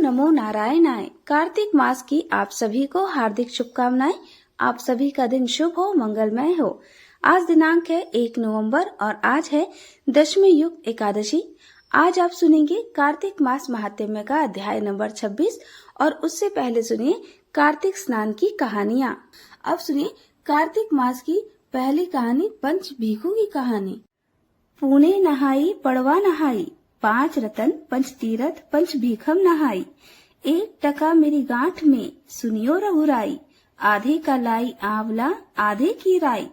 नमो नारायणाय। कार्तिक मास की आप सभी को हार्दिक शुभकामनाएं। आप सभी का दिन शुभ हो, मंगलमय हो। आज दिनांक है 1 नवंबर और आज है दशमी युक्त एकादशी। आज आप सुनेंगे कार्तिक मास महात्म्य का अध्याय नंबर 26 और उससे पहले सुनिए कार्तिक स्नान की कहानियाँ। अब सुनिए कार्तिक मास की पहली कहानी, पंच भीखू की कहानी। पुणे नहाई पड़वा नहाई, 5 रतन पंच तीरथ पंच भीखम नहाई। 1 टका मेरी गांठ में सुनियो रघुराई, आधे का लाई आंवला आधे की राई।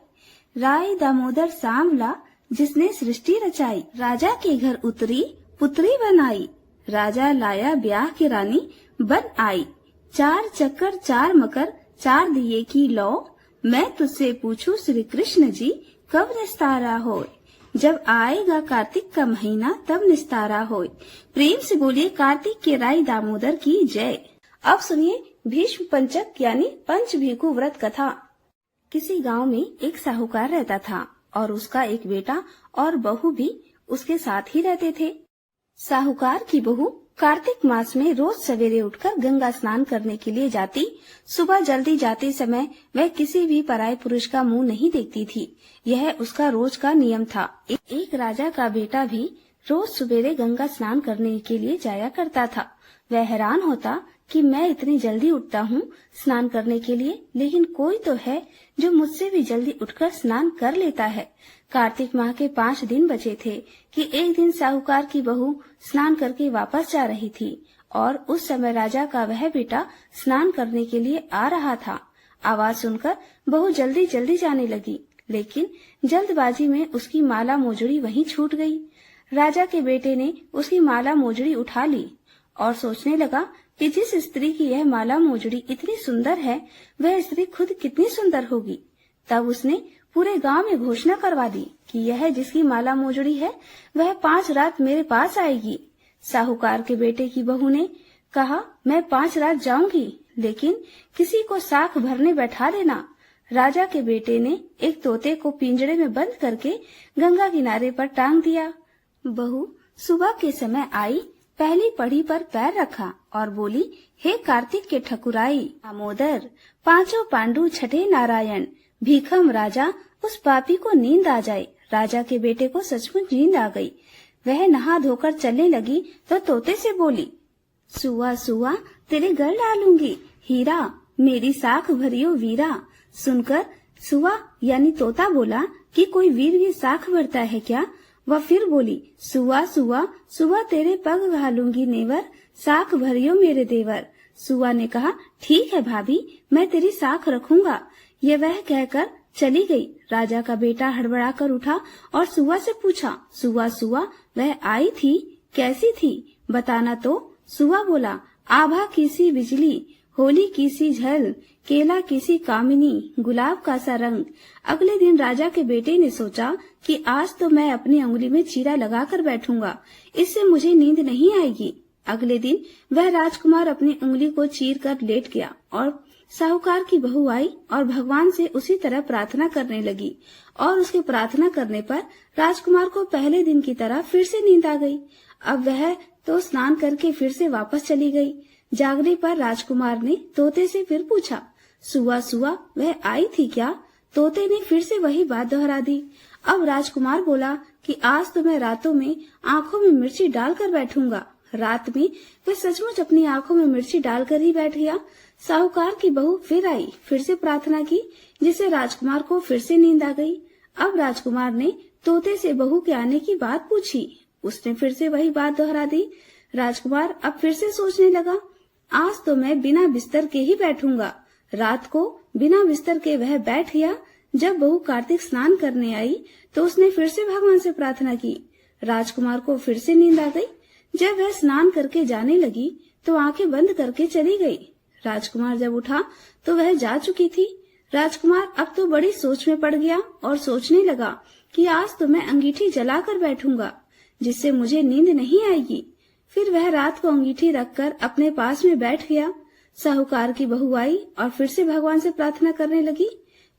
राय दामोदर सांवला जिसने सृष्टि रचाई, राजा के घर उतरी पुत्री बनाई। राजा लाया ब्याह की रानी बन आई, 4 चक्कर 4 मकर 4 दिए की लौ। मैं तुझसे पूछूं श्री कृष्ण जी कब निस्तारा होए, जब आएगा कार्तिक का महीना तब निस्तारा होए। प्रेम से बोलिए कार्तिक के राय दामोदर की जय। अब सुनिए भीष्म पंचक यानी पंच भीखू व्रत कथा। किसी गांव में एक साहूकार रहता था और उसका एक बेटा और बहू भी उसके साथ ही रहते थे। साहूकार की बहू कार्तिक मास में रोज सवेरे उठकर गंगा स्नान करने के लिए जाती। सुबह जल्दी जाते समय वह किसी भी पराये पुरुष का मुंह नहीं देखती थी। यह उसका रोज का नियम था। एक राजा का बेटा भी रोज सवेरे गंगा स्नान करने के लिए जाया करता था। वह हैरान होता कि मैं इतनी जल्दी उठता हूँ स्नान करने के लिए, लेकिन कोई तो है जो मुझसे भी जल्दी उठकर स्नान कर लेता है। कार्तिक माह के 5 दिन बचे थे कि एक दिन साहूकार की बहू स्नान करके वापस जा रही थी और उस समय राजा का वह बेटा स्नान करने के लिए आ रहा था। आवाज सुनकर बहू जल्दी जल्दी जाने लगी, लेकिन जल्दबाजी में उसकी माला मोजड़ी वहीं छूट गई। राजा के बेटे ने उसकी माला मोजड़ी उठा ली और सोचने लगा कि जिस स्त्री की यह माला मोजड़ी इतनी सुंदर है, वह स्त्री खुद कितनी सुंदर होगी। तब उसने पूरे गांव में घोषणा करवा दी कि यह जिसकी माला मोजड़ी है वह 5 रात मेरे पास आएगी। साहूकार के बेटे की बहू ने कहा, मैं 5 रात जाऊंगी, लेकिन किसी को साख भरने बैठा देना। राजा के बेटे ने एक तोते को पिंजड़े में बंद करके गंगा किनारे पर टांग दिया। बहू सुबह के समय आई, पहली पढ़ी पर पैर रखा और बोली, हे कार्तिक के ठकुराई दामोदर, 5 पांडु छठे नारायण, भीखम राजा, उस पापी को नींद आ जाए। राजा के बेटे को सचमुच नींद आ गई। वह नहा धोकर चलने लगी तो तोते से बोली, सुआ सुआ तेरे गल डालूंगी हीरा, मेरी साख भरियो वीरा। सुनकर सुआ यानी तोता बोला कि कोई वीर भी साख भरता है क्या? वह फिर बोली, सुआ सुआ सुआ तेरे पग घालूंगी नेवर, साख भरियो मेरे देवर। सुआ ने कहा, ठीक है भाभी, मैं तेरी साख रखूंगा। ये वह कहकर चली गई। राजा का बेटा हड़बड़ा कर उठा और सुआ से पूछा, सुआ सुआ वह आई थी, कैसी थी, बताना तो। सुआ बोला, आभा किसी बिजली, होली किसी झल, केला किसी कामिनी, गुलाब का सा रंग। अगले दिन राजा के बेटे ने सोचा कि आज तो मैं अपनी उंगली में चीरा लगाकर बैठूंगा, इससे मुझे नींद नहीं आएगी। अगले दिन वह राजकुमार अपनी उंगली को चीर कर लेट गया और साहूकार की बहू आई और भगवान से उसी तरह प्रार्थना करने लगी और उसके प्रार्थना करने पर राजकुमार को पहले दिन की तरह फिर से नींद आ गई। अब वह तो स्नान करके फिर से वापस चली गई। जागने पर राजकुमार ने तोते से फिर पूछा, सुआ सुआ वह आई थी क्या? तोते ने फिर से वही बात दोहरा दी। अब राजकुमार बोला कि आज तो मैं रातों में आंखों में मिर्ची डालकर बैठूंगा। रात में वह सचमुच अपनी आंखों में मिर्ची डालकर ही बैठ गया। साहूकार की बहू फिर आई, फिर से प्रार्थना की, जिससे राजकुमार को फिर से नींद आ गई। अब राजकुमार ने तोते से बहू के आने की बात पूछी। उसने फिर से वही बात दोहरा दी। राजकुमार अब फिर से सोचने लगा, आज तो मैं बिना बिस्तर के ही बैठूंगा। रात को बिना बिस्तर के वह बैठ गया। जब बहू कार्तिक स्नान करने आई तो उसने फिर से भगवान से प्रार्थना की। राजकुमार को फिर से नींद आ गई। जब वह स्नान करके जाने लगी तो आंखें बंद करके चली गई। राजकुमार जब उठा तो वह जा चुकी थी। राजकुमार अब तो बड़ी सोच में पड़ गया और सोचने लगा कि आज तो मैं अंगीठी जलाकर बैठूंगा, जिससे मुझे नींद नहीं आएगी। फिर वह रात को अंगीठी रखकर अपने पास में बैठ गया। साहूकार की बहू आई और फिर से भगवान से प्रार्थना करने लगी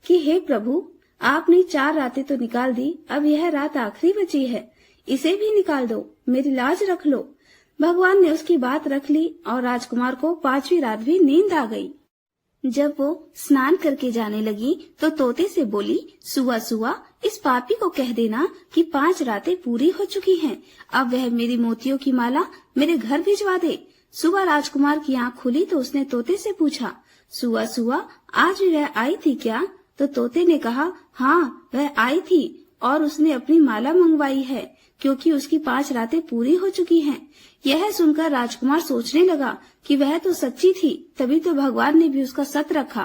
कि हे प्रभु, आपने 4 रातें तो निकाल दी, अब यह रात आखिरी बची है, इसे भी निकाल दो, मेरी लाज रख लो। भगवान ने उसकी बात रख ली और राजकुमार को 5वीं रात भी नींद आ गई। जब वो स्नान करके जाने लगी तो तोते से बोली, सुआ सुआ, इस पापी को कह देना कि 5 रातें पूरी हो चुकी हैं। अब वह मेरी मोतियों की माला मेरे घर भिजवा दे। सुबह राजकुमार की आंख खुली तो उसने तोते से पूछा, सुआ सुआ, आज भी वह आई थी क्या? तो तोते ने कहा, हाँ वह आई थी और उसने अपनी माला मंगवाई है क्योंकि उसकी 5 रातें पूरी हो चुकी हैं। यह सुनकर राजकुमार सोचने लगा कि वह तो सच्ची थी, तभी तो भगवान ने भी उसका सत रखा।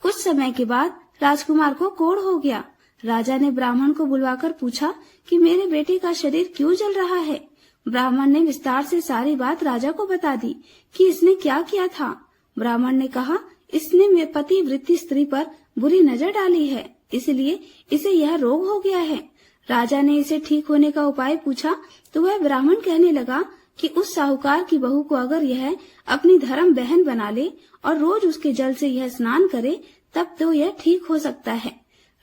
कुछ समय के बाद राजकुमार को कोढ़ हो गया। राजा ने ब्राह्मण को बुलवाकर पूछा कि मेरे बेटे का शरीर क्यों जल रहा है। ब्राह्मण ने विस्तार से सारी बात राजा को बता दी कि इसने क्या किया था। ब्राह्मण ने कहा, इसने मेरे पति वृत्ति स्त्री पर बुरी नजर डाली है, इसलिए इसे यह रोग हो गया है। राजा ने इसे ठीक होने का उपाय पूछा तो वह ब्राह्मण कहने लगा कि उस साहूकार की बहू को अगर यह अपनी धर्म बहन बना ले और रोज उसके जल से यह स्नान करे तब तो यह ठीक हो सकता है।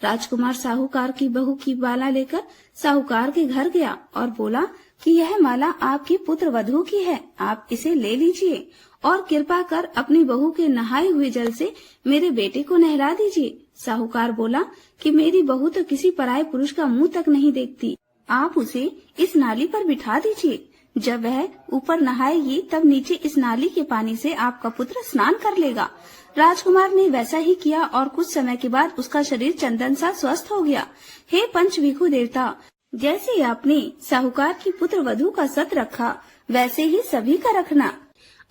राजकुमार साहूकार की बहू की माला लेकर साहूकार के घर गया और बोला कि यह माला आपकी पुत्र वधू की है, आप इसे ले लीजिए और कृपा कर अपनी बहू के नहाए हुए जल से मेरे बेटे को नहला दीजिए। साहूकार बोला कि मेरी बहू तो किसी पराये पुरुष का मुंह तक नहीं देखती, आप उसे इस नाली पर बिठा दीजिए। जब वह ऊपर नहाएगी तब नीचे इस नाली के पानी से आपका पुत्र स्नान कर लेगा। राजकुमार ने वैसा ही किया और कुछ समय के बाद उसका शरीर चंदन सा स्वस्थ हो गया। हे पंचविखु देवता, जैसे आपने साहूकार की पुत्र वधू का सत रखा वैसे ही सभी का रखना।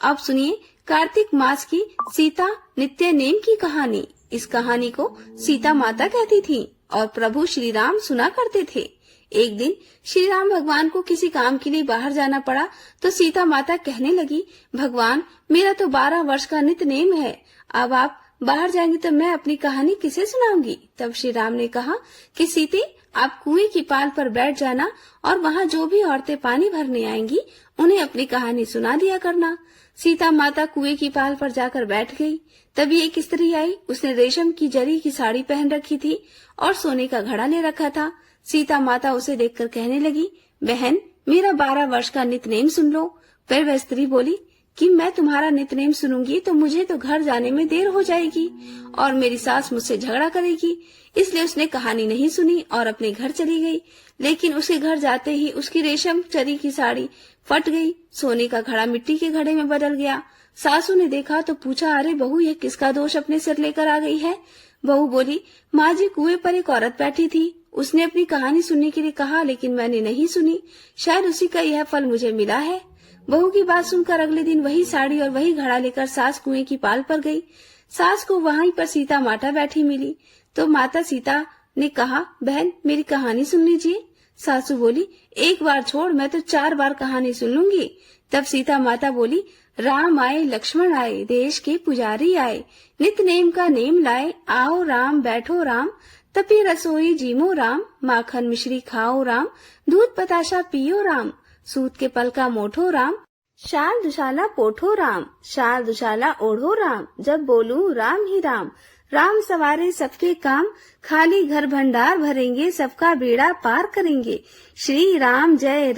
अब सुनिए कार्तिक मास की सीता नित्य नेम की कहानी। इस कहानी को सीता माता कहती थी और प्रभु श्री राम सुना करते थे। एक दिन श्री राम भगवान को किसी काम के लिए बाहर जाना पड़ा तो सीता माता कहने लगी, भगवान मेरा तो 12 वर्ष का नित्य नेम है, अब आप बाहर जाएंगे तो मैं अपनी कहानी किसे सुनाऊंगी। तब श्री राम ने कहा कि सीते आप कुएं की पाल पर बैठ जाना और वहाँ जो भी औरतें पानी भरने आएंगी उन्हें अपनी कहानी सुना दिया करना। सीता माता कुएं की पाल पर जाकर बैठ गई। तभी एक स्त्री आई, उसने रेशम की जरी की साड़ी पहन रखी थी और सोने का घड़ा ले रखा था। सीता माता उसे देखकर कहने लगी, बहन मेरा 12 वर्ष का नित्यनेम सुन लो। फिर वह स्त्री बोली कि मैं तुम्हारा नित्यनेम सुनूंगी तो मुझे तो घर जाने में देर हो जाएगी और मेरी सास मुझसे झगड़ा करेगी, इसलिए उसने कहानी नहीं सुनी और अपने घर चली गई। लेकिन उसके घर जाते ही उसकी रेशम जरी की साड़ी फट गई, सोने का घड़ा मिट्टी के घड़े में बदल गया। सासू ने देखा तो पूछा, अरे बहू ये किसका दोष अपने सिर लेकर आ गई है। बहू बोली, माँ जी कुएं पर एक औरत बैठी थी, उसने अपनी कहानी सुनने के लिए कहा लेकिन मैंने नहीं सुनी, शायद उसी का यह फल मुझे मिला है। बहू की बात सुनकर अगले दिन वही साड़ी और वही घड़ा लेकर सास कुएं की पाल पर गई। सास को वहीं पर सीता माता बैठी मिली तो माता सीता ने कहा, बहन मेरी कहानी सुन लीजिए। सासू बोली, एक बार छोड़, मैं तो 4 बार कहानी सुन लूंगी। तब सीता माता बोली, राम आए लक्ष्मण आए, देश के पुजारी आए, नित नेम का नेम लाए, आओ राम बैठो राम, तपी रसोई जीमो राम, माखन मिश्री खाओ राम, दूध बताशा पियो राम, सूत के पल का मोठो राम, शाल दुशाला पोठो राम, शाल दुशाला ओढ़ो राम, जब बोलूं राम ही राम, राम सवारे सबके काम, खाली घर भंडार भरेंगे, सबका बेड़ा पार करेंगे, श्री राम जय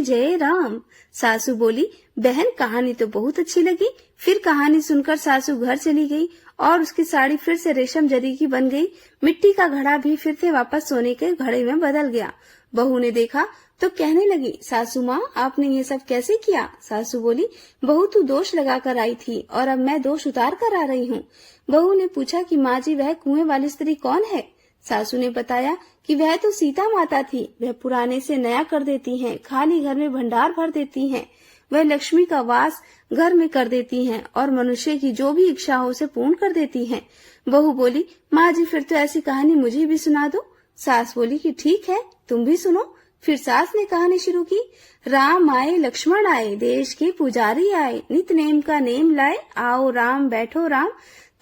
जय राम। सासू बोली, बहन कहानी तो बहुत अच्छी लगी। फिर कहानी सुनकर सासू घर चली गई और उसकी साड़ी फिर से रेशम जरी की बन गई, मिट्टी का घड़ा भी फिर से वापस सोने के घड़े में बदल गया। बहू ने देखा तो कहने लगी, सासू माँ आपने ये सब कैसे किया। सासू बोली, बहू तू दोष लगा कर आई थी और अब मैं दोष उतार कर आ रही हूँ। बहू ने पूछा कि माँ जी वह कुएं वाली स्त्री कौन है। सासू ने बताया कि वह तो सीता माता थी, वह पुराने से नया कर देती हैं, खाली घर में भंडार भर देती हैं, वह लक्ष्मी का वास घर में कर देती हैं और मनुष्य की जो भी इच्छा हो उसे पूर्ण कर देती हैं। बहू बोली, माँ जी फिर तो ऐसी कहानी मुझे भी सुना दो। सास बोली कि ठीक है तुम भी सुनो। फिर सास ने कहानी शुरू की, राम आए लक्ष्मण आए, देश के पुजारी आए, नित नेम का नेम लाए, आओ राम बैठो राम,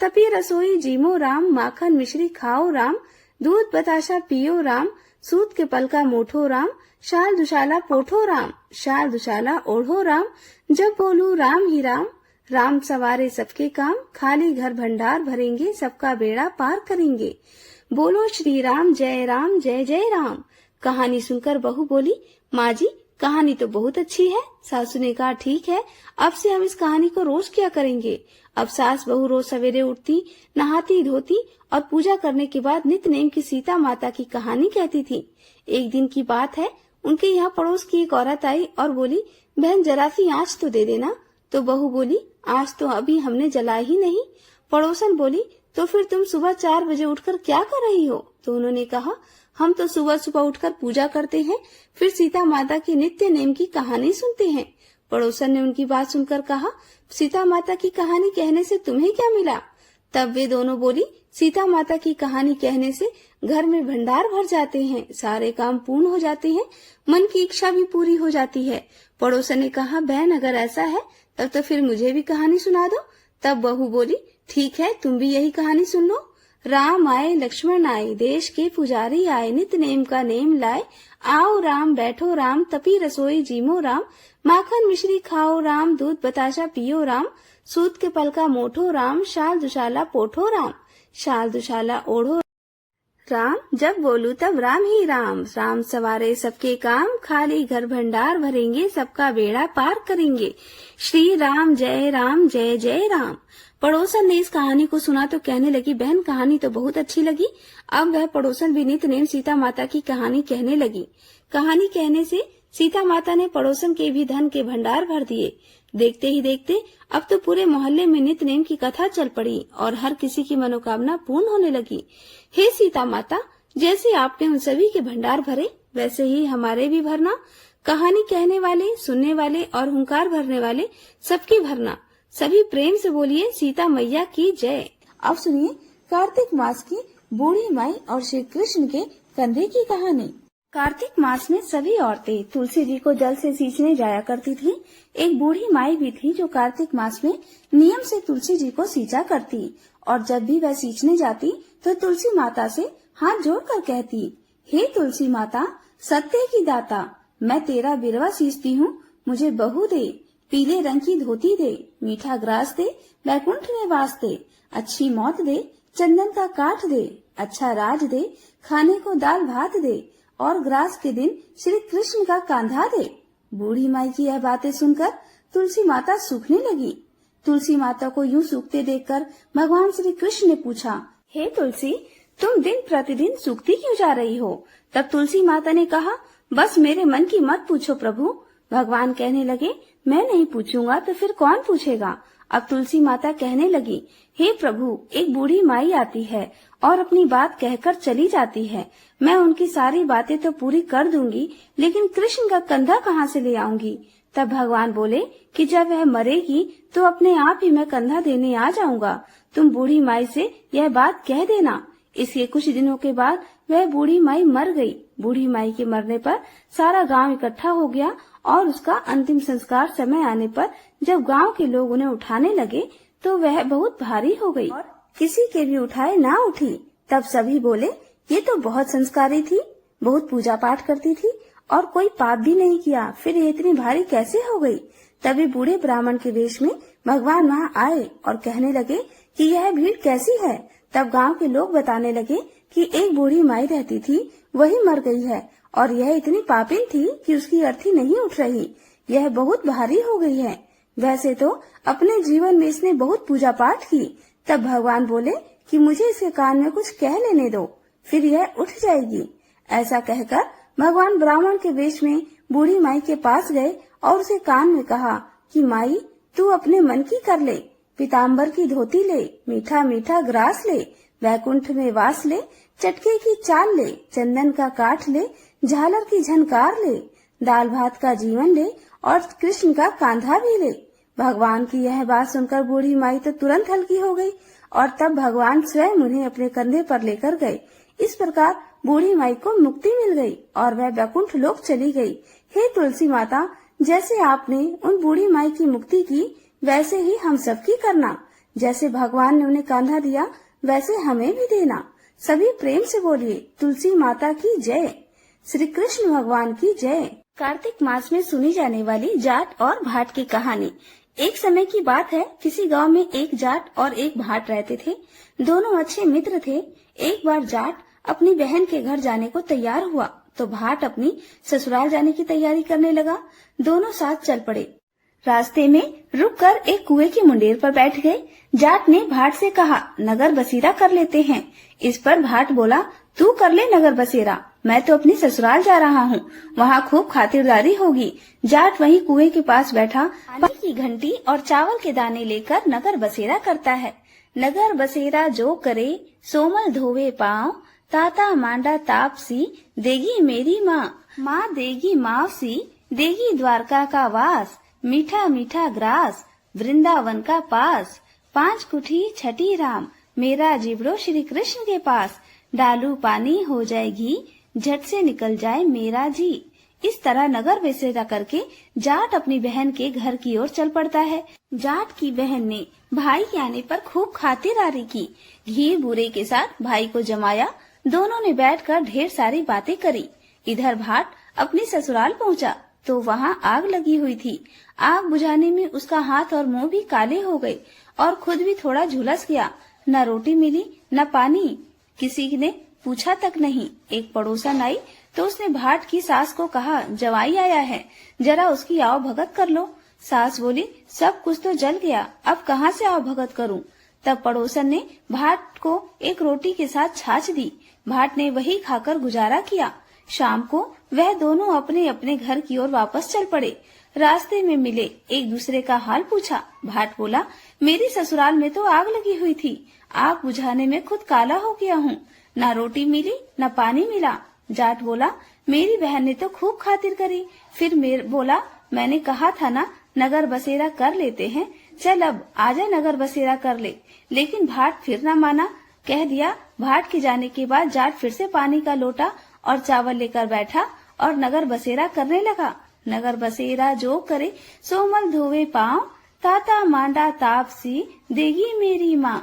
तपी रसोई जीमो राम, माखन मिश्री खाओ राम, दूध बताशा पियो राम, सूत के पल का मोठो राम, शाल दुशाला पोठो राम, शाल दुशाला ओढ़ो राम, जब बोलू राम ही राम, राम सवारे सबके काम, खाली घर भंडार भरेंगे, सबका बेड़ा पार करेंगे, बोलो श्री राम जय जय राम। कहानी सुनकर बहू बोली, माँ जी कहानी तो बहुत अच्छी है। सासू ने कहा, ठीक है, अब से हम इस कहानी को रोज किया करेंगे। अब सास बहू रोज सवेरे उठती, नहाती धोती और पूजा करने के बाद नित्य नेम की सीता माता की कहानी कहती थी। एक दिन की बात है, उनके यहाँ पड़ोस की एक औरत आई और बोली, बहन जरा सी आँच तो दे देना। तो बहू बोली, आँच तो अभी हमने जलाई ही नहीं। पड़ोसन बोली, तो फिर तुम सुबह 4 बजे उठकर क्या कर रही हो? तो उन्होंने कहा, हम तो सुबह सुबह उठकर पूजा करते हैं, फिर सीता माता की नित्य नेम की कहानी सुनते हैं। पड़ोसन ने उनकी बात सुनकर कहा, सीता माता की कहानी कहने से तुम्हें क्या मिला? तब वे दोनों बोली, सीता माता की कहानी कहने से घर में भंडार भर जाते हैं, सारे काम पूर्ण हो जाते हैं, मन की इच्छा भी पूरी हो जाती है। पड़ोसन ने कहा, बहन अगर ऐसा है तब तो फिर मुझे भी कहानी सुना दो। तब बहू बोली, ठीक है, तुम भी यही कहानी सुन लो। राम आए लक्ष्मण आए, देश के पुजारी आए, नित्य नेम का नेम लाए। आओ राम बैठो राम, तपी रसोई जीमो राम, माखन मिश्री खाओ राम, दूध बताशा पियो राम, सूत के पलका मोठो राम, शाल दुशाला पोठो राम, शाल दुशाला ओढ़ो राम, जब बोलू तब राम ही राम, राम सवारे सबके काम, खाली घर भंडार भरेंगे, सबका बेड़ा पार करेंगे, श्री राम जय जय राम। पड़ोसन ने इस कहानी को सुना तो कहने लगी, बहन कहानी तो बहुत अच्छी लगी। अब वह पड़ोसन भी नित्य नेम सीता माता की कहानी कहने लगी। कहानी कहने से सीता माता ने पड़ोसन के भी धन के भंडार भर दिए। देखते ही देखते अब तो पूरे मोहल्ले में नित्य नेम की कथा चल पड़ी और हर किसी की मनोकामना पूर्ण होने लगी। हे सीता माता, जैसे आपने उन सभी के भंडार भरे, वैसे ही हमारे भी भरना। कहानी कहने वाले, सुनने वाले और हुंकार भरने वाले सबकी भरना। सभी प्रेम से बोलिए, सीता मैया की जय। अब सुनिए कार्तिक मास की बूढ़ी माई और श्री कृष्ण के कंधे की कहानी। कार्तिक मास में सभी औरतें तुलसी जी को जल से सींचने जाया करती थीं। एक बूढ़ी माई भी थी जो कार्तिक मास में नियम से तुलसी जी को सींचा करती और जब भी वह सींचने जाती तो तुलसी माता से हाथ जोड़कर कहती, हे तुलसी माता, सत्य की दाता, मैं तेरा बिरवा सींचती हूँ, मुझे बहू दे, पीले रंग की धोती दे, मीठा ग्रास दे, बैकुंठ में वास दे, अच्छी मौत दे, चंदन का काठ दे, अच्छा राज दे, खाने को दाल भात दे और ग्रास के दिन श्री कृष्ण का कांधा दे। बूढ़ी माई की यह बातें सुनकर तुलसी माता सूखने लगी। तुलसी माता को यूं सूखते देखकर भगवान श्री कृष्ण ने पूछा, हे तुलसी, तुम दिन प्रतिदिन सूखती क्यों जा रही हो? तब तुलसी माता ने कहा, बस मेरे मन की मत पूछो प्रभु। भगवान कहने लगे, मैं नहीं पूछूंगा तो फिर कौन पूछेगा? अब तुलसी माता कहने लगी, हे प्रभु, एक बूढ़ी माई आती है और अपनी बात कहकर चली जाती है। मैं उनकी सारी बातें तो पूरी कर दूंगी, लेकिन कृष्ण का कंधा कहाँ से ले आऊंगी? तब भगवान बोले कि जब वह मरेगी तो अपने आप ही मैं कंधा देने आ जाऊंगा। तुम बूढ़ी माई से यह बात कह देना। इसके कुछ दिनों के बाद वह बूढ़ी माई मर गई। बूढ़ी माई के मरने पर सारा गांव इकट्ठा हो गया और उसका अंतिम संस्कार समय आने पर जब गांव के लोग उन्हें उठाने लगे तो वह बहुत भारी हो गई और किसी के भी उठाए ना उठी। तब सभी बोले, ये तो बहुत संस्कारी थी, बहुत पूजा पाठ करती थी और कोई पाप भी नहीं किया, फिर ये इतनी भारी कैसे हो गई? तभी बूढ़े ब्राह्मण के वेश में भगवान वहाँ आए और कहने लगे कि यह भीड़ कैसी है? तब गांव के लोग बताने लगे कि एक बूढ़ी माई रहती थी, वही मर गई है और यह इतनी पापिन थी कि उसकी अर्थी नहीं उठ रही, यह बहुत भारी हो गई है। वैसे तो अपने जीवन में इसने बहुत पूजा पाठ की। तब भगवान बोले कि मुझे इसके कान में कुछ कह लेने दो, फिर यह उठ जाएगी। ऐसा कहकर भगवान ब्राह्मण के वेश में बूढ़ी माई के पास गए और उसे कान में कहा कि माई, तू अपने मन की कर ले, पीताम्बर की धोती ले, मीठा मीठा ग्रास ले, वैकुंठ में वास ले, चटके की चाल ले, चंदन का काठ ले, झालर की झनकार ले, दाल भात का जीवन ले और कृष्ण का कांधा भी ले। भगवान की यह बात सुनकर बूढ़ी माई तो तुरंत हल्की हो गई और तब भगवान स्वयं उन्हें अपने कंधे पर लेकर गए। इस प्रकार बूढ़ी माई को मुक्ति मिल गई और वह बैकुंठ लोक चली गई। हे तुलसी माता, जैसे आपने उन बूढ़ी माई की मुक्ति की, वैसे ही हम सबकी करना। जैसे भगवान ने उन्हें कांधा दिया, वैसे हमें भी देना। सभी प्रेम से बोलिए, तुलसी माता की जय, श्री कृष्ण भगवान की जय। कार्तिक मास में सुनी जाने वाली जाट और भाट की कहानी। एक समय की बात है, किसी गांव में एक जाट और एक भाट रहते थे। दोनों अच्छे मित्र थे। एक बार जाट अपनी बहन के घर जाने को तैयार हुआ तो भाट अपनी ससुराल जाने की तैयारी करने लगा। दोनों साथ चल पड़े। रास्ते में रुककर एक कुएं की मुंडेर पर बैठ गए। जाट ने भाट से कहा, नगर बसेरा कर लेते हैं। इस पर भाट बोला, तू कर ले नगर बसेरा, मैं तो अपनी ससुराल जा रहा हूँ, वहाँ खूब खातिरदारी होगी। जाट वहीं कुएं के पास बैठा पानी की घंटी और चावल के दाने लेकर नगर बसेरा करता है। नगर बसेरा जो करे सोमल धोवे पाँव, ताता मांडा तापसी देगी मेरी माँ, माँ देगी मावसी देगी द्वारका का वास, मीठा मीठा ग्रास वृंदावन का पास, 5 कुठी छठी राम मेरा जीवड़ो श्री कृष्ण के पास, डालू पानी हो जाएगी झट से निकल जाए मेरा जी। इस तरह नगर बसेरा करके जाट अपनी बहन के घर की ओर चल पड़ता है। जाट की बहन ने भाई के आने पर खूब खातिरदारी की। घी बूरे के साथ भाई को जमाया। दोनों ने बैठकर ढेर सारी बातें करी। इधर भाट अपनी ससुराल पहुंचा तो वहाँ आग लगी हुई थी। आग बुझाने में उसका हाथ और मुंह भी काले हो गए और खुद भी थोड़ा झुलस गया। न रोटी मिली न पानी, किसी ने पूछा तक नहीं। एक पड़ोसन आई तो उसने भाट की सास को कहा, जवाई आया है, जरा उसकी आओ भगत कर लो। सास बोली, सब कुछ तो जल गया, अब कहाँ से आओ भगत करूं। तब पड़ोसन ने भाट को एक रोटी के साथ छाछ दी। भाट ने वही खाकर गुजारा किया। शाम को वह दोनों अपने अपने घर की ओर वापस चल पड़े। रास्ते में मिले, एक दूसरे का हाल पूछा। भाट बोला, मेरी ससुराल में तो आग लगी हुई थी, आग बुझाने में खुद काला हो गया हूँ, न रोटी मिली न पानी मिला। जाट बोला, मेरी बहन ने तो खूब खातिर करी। फिर बोला, मैंने कहा था ना नगर बसेरा कर लेते हैं, चल अब आजा नगर बसेरा कर ले। लेकिन भाट फिर न माना। कह दिया। भाट के जाने के बाद जाट फिर से पानी का लोटा और चावल लेकर बैठा और नगर बसेरा करने लगा। नगर बसेरा जो करे सोमल धोवे पाँव, ताता मांडा तापसी देगी मेरी माँ,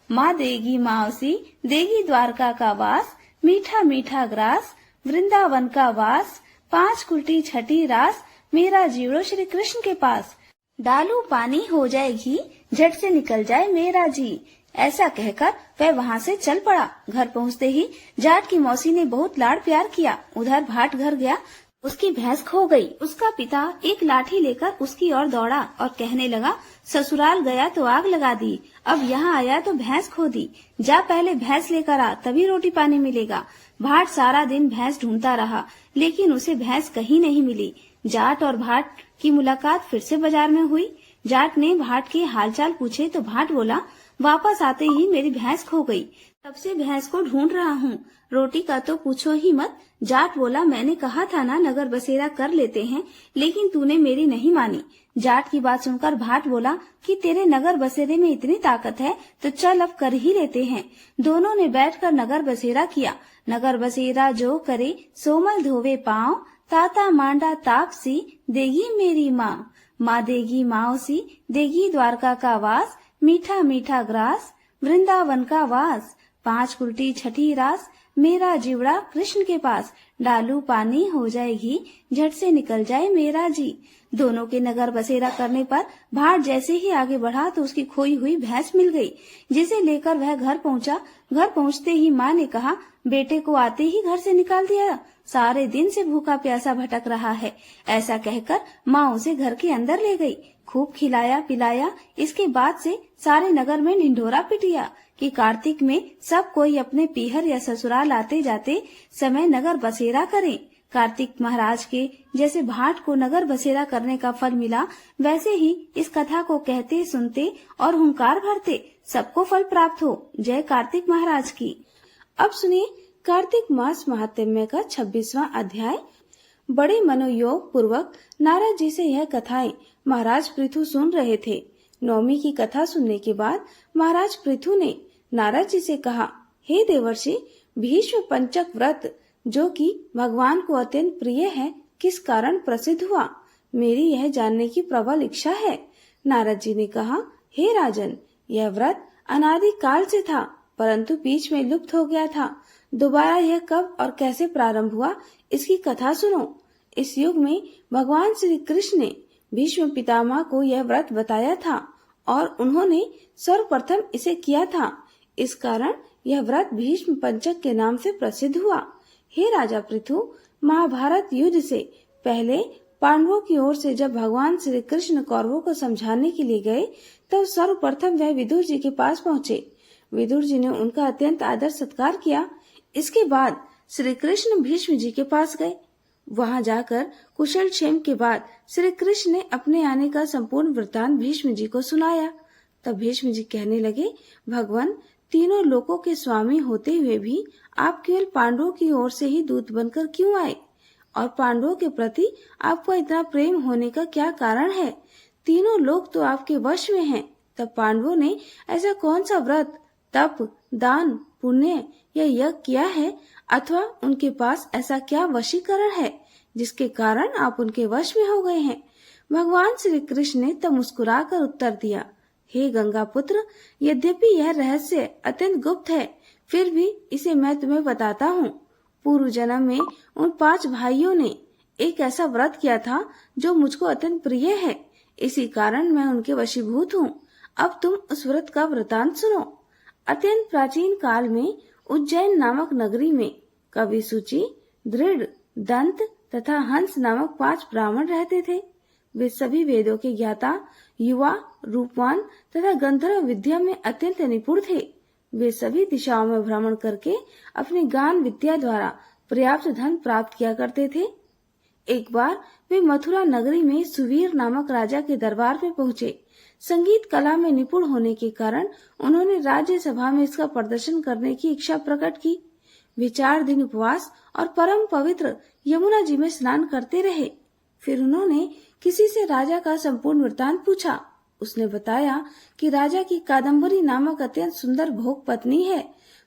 माँ देगी मावसी देगी द्वारका का वास, मीठा मीठा ग्रास वृंदावन का वास, 5 कुटी छठी रास मेरा जीवड़ो श्री कृष्ण के पास, डालू पानी हो जाएगी झट से निकल जाए मेरा जी। ऐसा कहकर वह वहाँ से चल पड़ा। घर पहुँचते ही जाट की मौसी ने बहुत लाड़ प्यार किया। उधर भाट घर गया, उसकी भैंस खो गई। उसका पिता एक लाठी लेकर उसकी ओर दौड़ा और कहने लगा, ससुराल गया तो आग लगा दी, अब यहाँ आया तो भैंस खो दी, जा पहले भैंस लेकर आ, तभी रोटी पानी मिलेगा। भाट सारा दिन भैंस ढूंढता रहा, लेकिन उसे भैंस कहीं नहीं मिली। जाट और भाट की मुलाकात फिर से बाजार में हुई। जाट ने भाट के हालचाल पूछे तो भाट बोला, वापस आते ही मेरी भैंस खो गई, तब से भैंस को ढूंढ रहा हूँ, रोटी का तो पूछो ही मत। जाट बोला, मैंने कहा था ना नगर बसेरा कर लेते हैं, लेकिन तूने मेरी नहीं मानी। जाट की बात सुनकर भाट बोला कि तेरे नगर बसेरे में इतनी ताकत है तो चल अब कर ही लेते हैं। दोनों ने बैठकर नगर बसेरा किया। नगर बसेरा जो करे सोमल धोवे पाँव, ताता मांडा तापसी देगी मेरी माँ, माँ देगी मावसी देगी द्वारका का वास, मीठा मीठा ग्रास वृंदावन का वास, 5 कुटी छठी रास मेरा जीवड़ा कृष्ण के पास, डालू पानी हो जाएगी झट से निकल जाए मेरा जी। दोनों के नगर बसेरा करने पर भाट जैसे ही आगे बढ़ा तो उसकी खोई हुई भैंस मिल गई, जिसे लेकर वह घर पहुंचा। घर पहुंचते ही माँ ने कहा, बेटे को आते ही घर से निकाल दिया, सारे दिन से भूखा प्यासा भटक रहा है। ऐसा कहकर माँ उसे घर के अंदर ले गई, खूब खिलाया पिलाया। इसके बाद से सारे नगर में ढिंढोरा पिटिया कि कार्तिक में सब कोई अपने पीहर या ससुराल आते जाते समय नगर बसेरा करें। कार्तिक महाराज के जैसे भाट को नगर बसेरा करने का फल मिला, वैसे ही इस कथा को कहते सुनते और हुंकार भरते सबको फल प्राप्त हो। जय कार्तिक महाराज की। अब सुनिए कार्तिक मास महात्म्य का 26वां अध्याय। बड़े मनोयोग पूर्वक नारद जी से यह कथाएं महाराज पृथु सुन रहे थे। नवमी की कथा सुनने के बाद महाराज पृथु ने नारद जी से कहा, हे देवर्षि, भीष्म पंचक व्रत जो कि भगवान को अत्यंत प्रिय है, किस कारण प्रसिद्ध हुआ, मेरी यह जानने की प्रबल इच्छा है। नारद जी ने कहा, हे राजन, यह व्रत अनादि काल से था, परंतु बीच में लुप्त हो गया था। दोबारा यह कब और कैसे प्रारंभ हुआ, इसकी कथा सुनो। इस युग में भगवान श्री कृष्ण ने भीष्म पितामह को यह व्रत बताया था और उन्होंने सर्वप्रथम इसे किया था। इस कारण यह व्रत भीष्म पंचक के नाम से प्रसिद्ध हुआ। हे राजा पृथु, महाभारत युद्ध से पहले पांडवों की ओर से जब भगवान श्री कृष्ण कौरवों को समझाने के लिए गए, तब सर्वप्रथम वह विदुर जी के पास पहुँचे। विदुर जी ने उनका अत्यंत आदर सत्कार किया। इसके बाद श्री कृष्ण भीष्म जी के पास गए। वहां जाकर कुशल क्षेम के बाद श्री कृष्ण ने अपने आने का संपूर्ण वृत्तांत भीष्म जी को सुनाया। तब भीष्म जी कहने लगे, भगवान, तीनों लोकों के स्वामी होते हुए भी आप केवल पांडवों की ओर से ही दूत बनकर क्यों आए? और पांडवों के प्रति आपको इतना प्रेम होने का क्या कारण है? तीनों लोग तो आपके वश में हैं। तब पांडवों ने ऐसा कौन सा व्रत, तप, दान, पुण्य या यज्ञ किया है, अथवा उनके पास ऐसा क्या वशीकरण है जिसके कारण आप उनके वश में हो गए हैं? भगवान श्री कृष्ण ने तब मुस्कुराकर उत्तर दिया, हे गंगा पुत्र, यद्यपि यह रहस्य अत्यंत गुप्त है, फिर भी इसे मैं तुम्हें बताता हूँ। पूर्व जन्म में उन 5 भाइयों ने एक ऐसा व्रत किया था जो मुझको अत्यंत प्रिय है, इसी कारण मैं उनके वशीभूत हूँ। अब तुम उस व्रत का वृतांत सुनो। अत्यंत प्राचीन काल में उज्जैन नामक नगरी में कवि सूची, दृढ़, दंत तथा हंस नामक 5 ब्राह्मण रहते थे। वे सभी वेदों के ज्ञाता, युवा, रूपवान तथा गंधर्व विद्या में अत्यंत निपुण थे। वे सभी दिशाओं में भ्रमण करके अपनी गान विद्या द्वारा पर्याप्त धन प्राप्त किया करते थे। एक बार वे मथुरा नगरी में सुवीर नामक राजा के दरबार में पहुंचे। संगीत कला में निपुण होने के कारण उन्होंने राज्य सभा में इसका प्रदर्शन करने की इच्छा प्रकट की। वे 4 दिन उपवास और परम पवित्र यमुना जी में स्नान करते रहे। फिर उन्होंने किसी से राजा का संपूर्ण वृत्तांत पूछा। उसने बताया कि राजा की कादम्बरी नामक अत्यंत सुंदर भोग पत्नी है।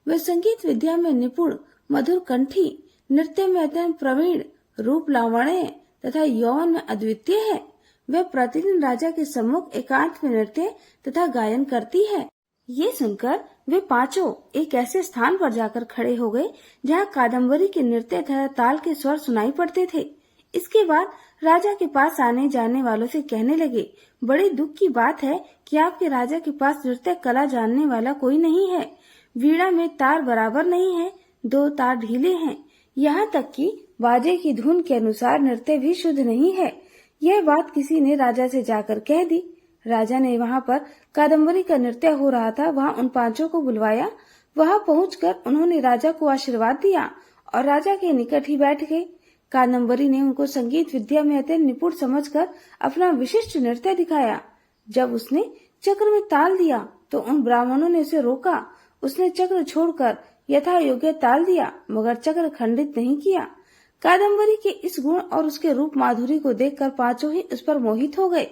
वह संगीत विद्या में निपुण, मधुर कंठी, नृत्य में अत्यंत प्रवीण, रूप लावण्य तथा यौवन में अद्वितीय है। वह प्रतिदिन राजा के सम्मुख एकांत में नृत्य तथा गायन करती है। ये सुनकर वे पांचों एक ऐसे स्थान पर जाकर खड़े हो गए जहाँ कादम्बरी के नृत्य तथा ताल के स्वर सुनाई पड़ते थे। इसके बाद राजा के पास आने जाने वालों से कहने लगे, बड़े दुख की बात है कि आपके राजा के पास नृत्य कला जानने वाला कोई नहीं है। वीणा में तार बराबर नहीं है, 2 तार ढीले हैं, यहाँ तक कि बाजे की धुन के अनुसार नृत्य भी शुद्ध नहीं है। यह बात किसी ने राजा से जाकर कह दी। राजा ने वहाँ पर कादम्बरी का नृत्य हो रहा था, वहाँ उन 5 को बुलवाया। वहाँ पहुंचकर उन्होंने राजा को आशीर्वाद दिया और राजा के निकट ही बैठ गए। कादम्बरी ने उनको संगीत विद्या में अत्यंत निपुण समझकर अपना विशिष्ट नृत्य दिखाया। जब उसने चक्र में ताल दिया तो उन ब्राह्मणों ने उसे रोका। उसने चक्र छोड़कर यथा योग्य ताल दिया, मगर चक्र खंडित नहीं किया। कादम्बरी के इस गुण और उसके रूप माधुरी को देखकर 5 ही उस पर मोहित हो गए।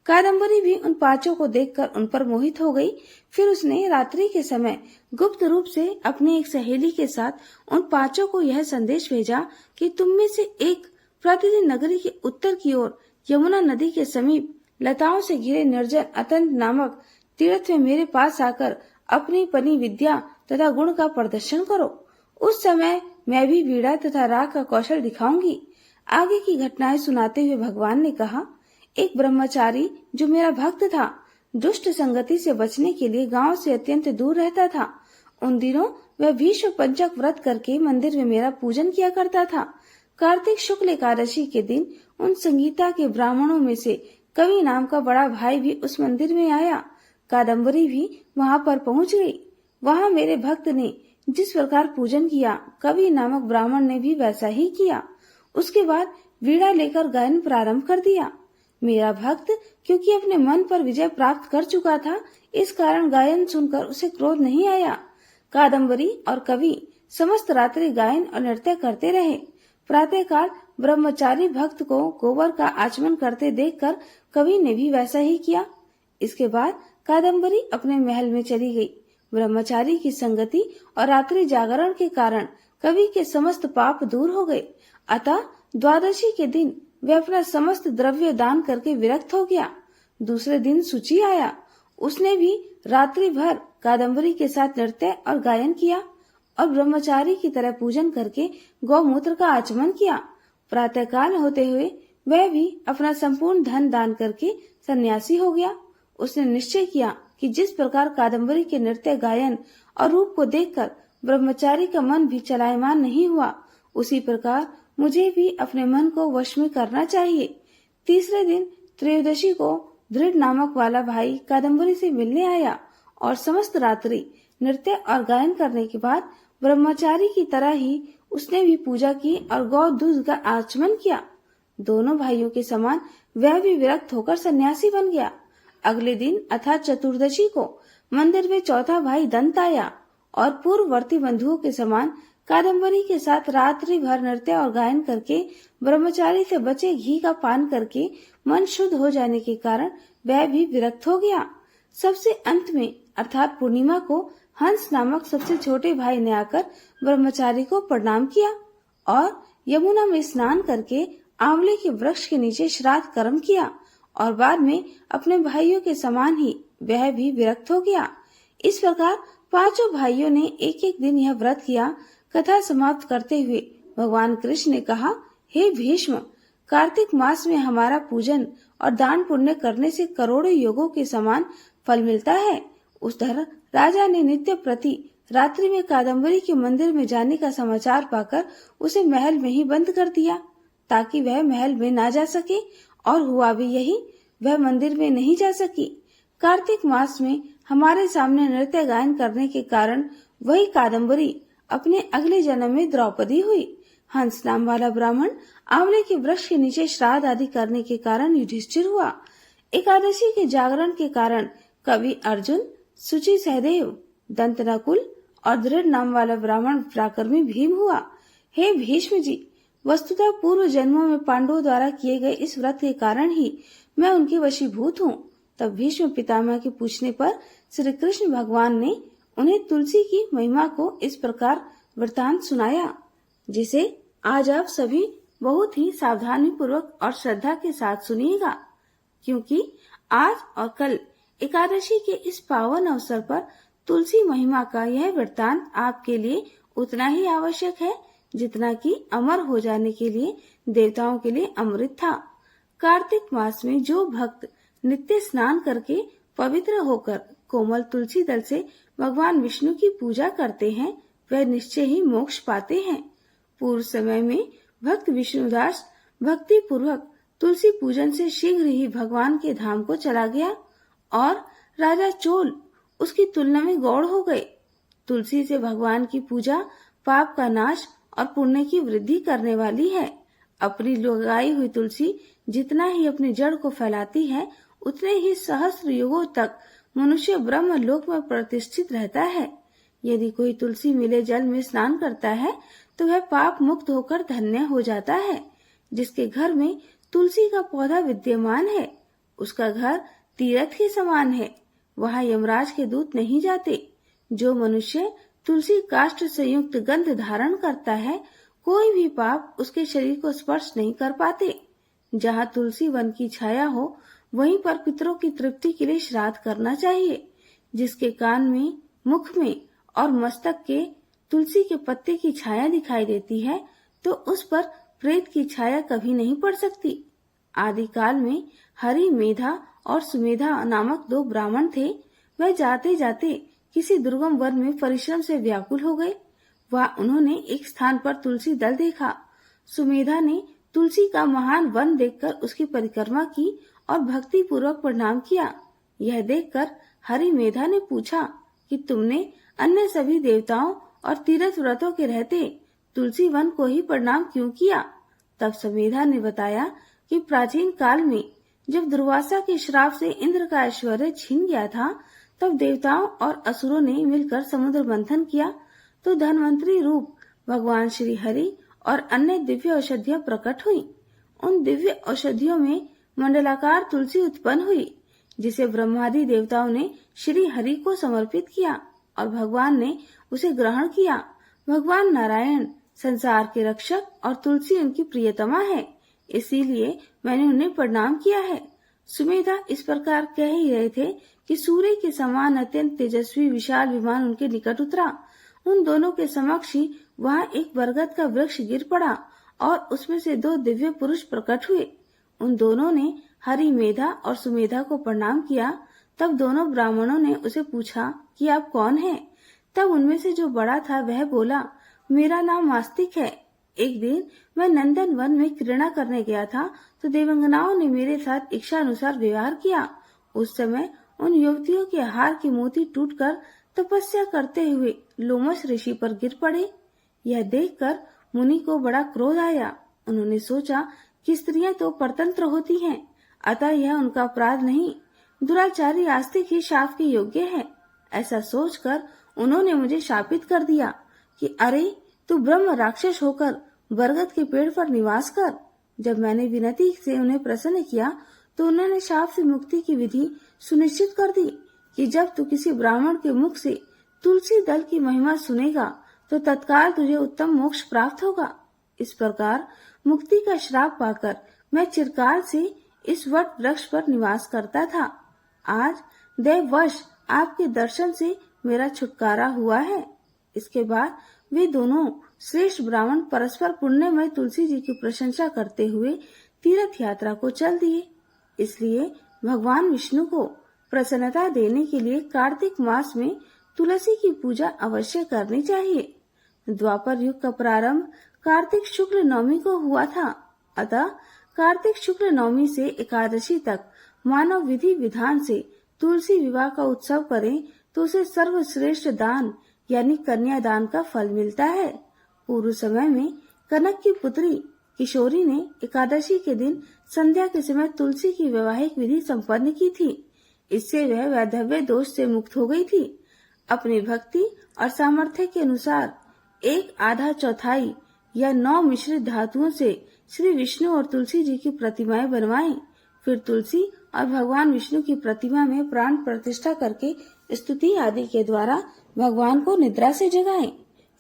कादम्बरी भी उन 5 को देखकर उन पर मोहित हो गई। फिर उसने रात्रि के समय गुप्त रूप से अपनी एक सहेली के साथ उन 5 को यह संदेश भेजा कि तुम में से एक प्रतिदिन नगरी के उत्तर की ओर यमुना नदी के समीप लताओं से घिरे निर्जन अतंत नामक तीर्थ में मेरे पास आकर अपनी पनी विद्या तथा गुण का प्रदर्शन करो। उस समय मैं भी वीणा तथा राग का कौशल दिखाऊंगी। आगे की घटनाएं सुनाते हुए भगवान ने कहा, एक ब्रह्मचारी जो मेरा भक्त था, दुष्ट संगति से बचने के लिए गांव से अत्यंत दूर रहता था। उन दिनों वह भीष्म पंचक व्रत करके मंदिर में मेरा पूजन किया करता था। कार्तिक शुक्ल एकादशी के दिन उन संगीता के ब्राह्मणों में से कवि नाम का बड़ा भाई भी उस मंदिर में आया। कादम्बरी भी वहां पर पहुंच गई। वहां मेरे भक्त ने जिस प्रकार पूजन किया, कवि नामक ब्राह्मण ने भी वैसा ही किया। उसके बाद वीणा लेकर गायन प्रारंभ कर दिया। मेरा भक्त क्योंकि अपने मन पर विजय प्राप्त कर चुका था, इस कारण गायन सुनकर उसे क्रोध नहीं आया। कादम्बरी और कवि समस्त रात्रि गायन और नृत्य करते रहे। प्रातःकाल ब्रह्मचारी भक्त को गोबर का आचमन करते देखकर कवि ने भी वैसा ही किया। इसके बाद कादम्बरी अपने महल में चली गई। ब्रह्मचारी की संगति और रात्रि जागरण के कारण कवि के समस्त पाप दूर हो गए। अतः द्वादशी के दिन वह अपना समस्त द्रव्य दान करके विरक्त हो गया। दूसरे दिन सूची आया। उसने भी रात्रि भर कादम्बरी के साथ नृत्य और गायन किया और ब्रह्मचारी की तरह पूजन करके गौमूत्र का आचमन किया। प्रातःकाल होते हुए वह भी अपना संपूर्ण धन दान करके सन्यासी हो गया। उसने निश्चय किया कि जिस प्रकार कादम्बरी के नृत्य, गायन और रूप को देखकर ब्रह्मचारी का मन भी चलायमान नहीं हुआ, उसी प्रकार मुझे भी अपने मन को वश में करना चाहिए। तीसरे दिन त्रयोदशी को दृढ़ नामक वाला भाई कादम्बरी से मिलने आया और समस्त रात्रि नृत्य और गायन करने के बाद ब्रह्मचारी की तरह ही उसने भी पूजा की और गौ दूध का आचमन किया। दोनों भाइयों के समान वह भी विरक्त होकर सन्यासी बन गया। अगले दिन अर्थात चतुर्दशी को मंदिर में चौथा भाई दंत आया और पूर्ववर्ती बंधुओं के समान कादम्बरी के साथ रात्रि भर नृत्य और गायन करके ब्रह्मचारी से बचे घी का पान करके मन शुद्ध हो जाने के कारण वह भी विरक्त हो गया। सबसे अंत में अर्थात पूर्णिमा को हंस नामक सबसे छोटे भाई ने आकर ब्रह्मचारी को प्रणाम किया और यमुना में स्नान करके आंवले के वृक्ष के नीचे श्राद्ध कर्म किया और बाद में अपने भाइयों के समान ही वह भी विरक्त हो गया। इस प्रकार पांचों भाइयों ने एक एक दिन यह व्रत किया। कथा समाप्त करते हुए भगवान कृष्ण ने कहा, हे भीष्म, कार्तिक मास में हमारा पूजन और दान पुण्य करने से करोड़ों योगों के समान फल मिलता है। उस तरह राजा ने नित्य प्रति रात्रि में कादम्बरी के मंदिर में जाने का समाचार पाकर उसे महल में ही बंद कर दिया ताकि वह महल में ना जा सके, और हुआ भी यही, वह मंदिर में नहीं जा सकी। कार्तिक मास में हमारे सामने नृत्य गायन करने के कारण वही कादम्बरी अपने अगले जन्म में द्रौपदी हुई। हंस नाम वाला ब्राह्मण आंवले के वृक्ष के नीचे श्राद्ध आदि करने के कारण युधिष्ठिर हुआ। एकादशी के जागरण के कारण कवि अर्जुन, सुचि सहदेव, दंत नकुल और दृढ़ नाम वाला ब्राह्मण पराक्रमी भीम हुआ। हे भीष्म जी, वस्तुतः पूर्व जन्मों में पांडवों द्वारा किए गए इस व्रत के कारण ही मैं उनके वशीभूत हूँ। तब भीष्म पितामह के पूछने पर श्री कृष्ण भगवान ने उन्हें तुलसी की महिमा को इस प्रकार वृतांत सुनाया, जिसे आज आप सभी बहुत ही सावधानी पूर्वक और श्रद्धा के साथ सुनिएगा, क्योंकि आज और कल एकादशी के इस पावन अवसर पर तुलसी महिमा का यह वृतांत आपके लिए उतना ही आवश्यक है जितना कि अमर हो जाने के लिए देवताओं के लिए अमृत था। कार्तिक मास में जो भक्त नित्य स्नान करके पवित्र होकर कोमल तुलसी दल से भगवान विष्णु की पूजा करते हैं, वह निश्चय ही मोक्ष पाते हैं। पूर्व समय में भक्त विष्णुदास भक्ति पूर्वक तुलसी पूजन से शीघ्र ही भगवान के धाम को चला गया और राजा चोल उसकी तुलना में गौड़ हो गए। तुलसी से भगवान की पूजा पाप का नाश और पुण्य की वृद्धि करने वाली है। अपनी लगाई हुई तुलसी जितना ही अपनी जड़ को फैलाती है, उतने ही सहस्त्र युगों तक मनुष्य ब्रह्म लोक में प्रतिष्ठित रहता है। यदि कोई तुलसी मिले जल में स्नान करता है तो वह पाप मुक्त होकर धन्य हो जाता है। जिसके घर में तुलसी का पौधा विद्यमान है, उसका घर तीर्थ के समान है, वहाँ यमराज के दूत नहीं जाते। जो मनुष्य तुलसी काष्ठ से युक्त गंध धारण करता है, कोई भी पाप उसके शरीर को स्पर्श नहीं कर पाते। जहाँ तुलसी वन की छाया हो, वहीं पर पितरों की तृप्ति के लिए श्राद्ध करना चाहिए। जिसके कान में, मुख में और मस्तक के तुलसी के पत्ते की छाया दिखाई देती है, तो उस पर प्रेत की छाया कभी नहीं पड़ सकती। आदिकाल में हरि, मेधा और सुमेधा नामक दो ब्राह्मण थे। वह जाते जाते किसी दुर्गम वन में परिश्रम से व्याकुल हो गए। वहाँ उन्होंने एक स्थान पर तुलसी दल देखा। सुमेधा ने तुलसी का महान वन देखकर उसकी परिक्रमा की और भक्ति पूर्वक प्रणाम किया। यह देखकर हरि मेधा ने पूछा कि तुमने अन्य सभी देवताओं और तीर्थ व्रतों के रहते तुलसी वन को ही प्रणाम क्यों किया? तब सुमेधा ने बताया कि प्राचीन काल में जब दुर्वासा के श्राप से इंद्र का ऐश्वर्य छीन गया था, तब देवताओं और असुरों ने मिलकर समुद्र मंथन किया तो धनवंतरी रूप भगवान श्री हरि और अन्य दिव्य औषधियां प्रकट हुई। उन दिव्य औषधियों में मंडलाकार तुलसी उत्पन्न हुई, जिसे ब्रह्मादि देवताओं ने श्री हरि को समर्पित किया और भगवान ने उसे ग्रहण किया। भगवान नारायण संसार के रक्षक और तुलसी उनकी प्रियतमा है, इसीलिए मैंने उन्हें प्रणाम किया है। सुमेधा इस प्रकार कह ही रहे थे कि सूर्य के समान अत्यंत तेजस्वी विशाल विमान उनके निकट उतरा। उन दोनों के समक्ष ही वहाँ एक बरगद का वृक्ष गिर पड़ा और उसमें से दो दिव्य पुरुष प्रकट हुए। उन दोनों ने हरि, मेधा और सुमेधा को प्रणाम किया। तब दोनों ब्राह्मणों ने उसे पूछा कि आप कौन हैं? तब उनमें से जो बड़ा था वह बोला, मेरा नाम आस्तिक है। एक दिन मैं नंदन वन में क्रीड़ा करने गया था तो देवांगनाओं ने मेरे साथ इच्छा अनुसार व्यवहार किया। उस समय उन युवतियों के हार के मोती टूटकर तपस्या करते हुए लोमश ऋषि पर गिर पड़े। यह देखकर मुनि को बड़ा क्रोध आया। उन्होंने सोचा कि स्त्रियां तो परतंत्र होती हैं, अतः यह उनका अपराध नहीं, दुराचारी आस्तिक ही शाप के योग्य है। ऐसा सोचकर उन्होंने मुझे शापित कर दिया कि अरे तू ब्रह्म राक्षस होकर बरगद के पेड़ पर निवास कर। जब मैंने विनती से उन्हें प्रसन्न किया तो उन्होंने शाप से मुक्ति की विधि सुनिश्चित कर दी कि जब तू किसी ब्राह्मण के मुख से तुलसी दल की महिमा सुनेगा तो तत्काल तुझे उत्तम मोक्ष प्राप्त होगा। इस प्रकार मुक्ति का श्राप पाकर मैं चिरकाल से इस वट वृक्ष पर निवास करता था। आज दैववश आपके दर्शन से मेरा छुटकारा हुआ है। इसके बाद वे दोनों श्रेष्ठ ब्राह्मण परस्पर पुण्यमय तुलसी जी की प्रशंसा करते हुए तीर्थ यात्रा को चल दिए। इसलिए भगवान विष्णु को प्रसन्नता देने के लिए कार्तिक मास में तुलसी की पूजा अवश्य करनी चाहिए। द्वापर युग का प्रारंभ कार्तिक शुक्ल नवमी को हुआ था, अतः कार्तिक शुक्ल नवमी से एकादशी तक मानव विधि विधान से तुलसी विवाह का उत्सव करें तो उसे सर्वश्रेष्ठ दान यानी कन्यादान का फल मिलता है। पूर्व समय में कनक की पुत्री किशोरी ने एकादशी के दिन संध्या के समय तुलसी की वैवाहिक विधि संपन्न की थी। इससे वह वैधव्य दोष से मुक्त हो गई थी। अपनी भक्ति और सामर्थ्य के अनुसार एक आधा चौथाई या 9 मिश्रित धातुओं से श्री विष्णु और तुलसी जी की प्रतिमाएं बनवाएं। फिर तुलसी और भगवान विष्णु की प्रतिमा में प्राण प्रतिष्ठा करके स्तुति आदि के द्वारा भगवान को निद्रा से जगाएं।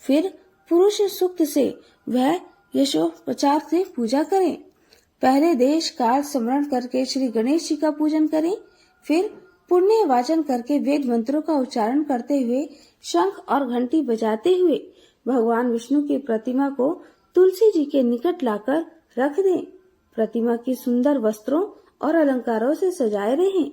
फिर पुरुष सूक्त से वह यशोपचार से पूजा करें। पहले देश काल स्मरण करके श्री गणेश जी का पूजन करें। फिर पुण्य वाचन करके वेद मंत्रों का उच्चारण करते हुए शंख और घंटी बजाते हुए भगवान विष्णु की प्रतिमा को तुलसी जी के निकट लाकर रख दें। प्रतिमा की सुंदर वस्त्रों और अलंकारों से सजाए रहें।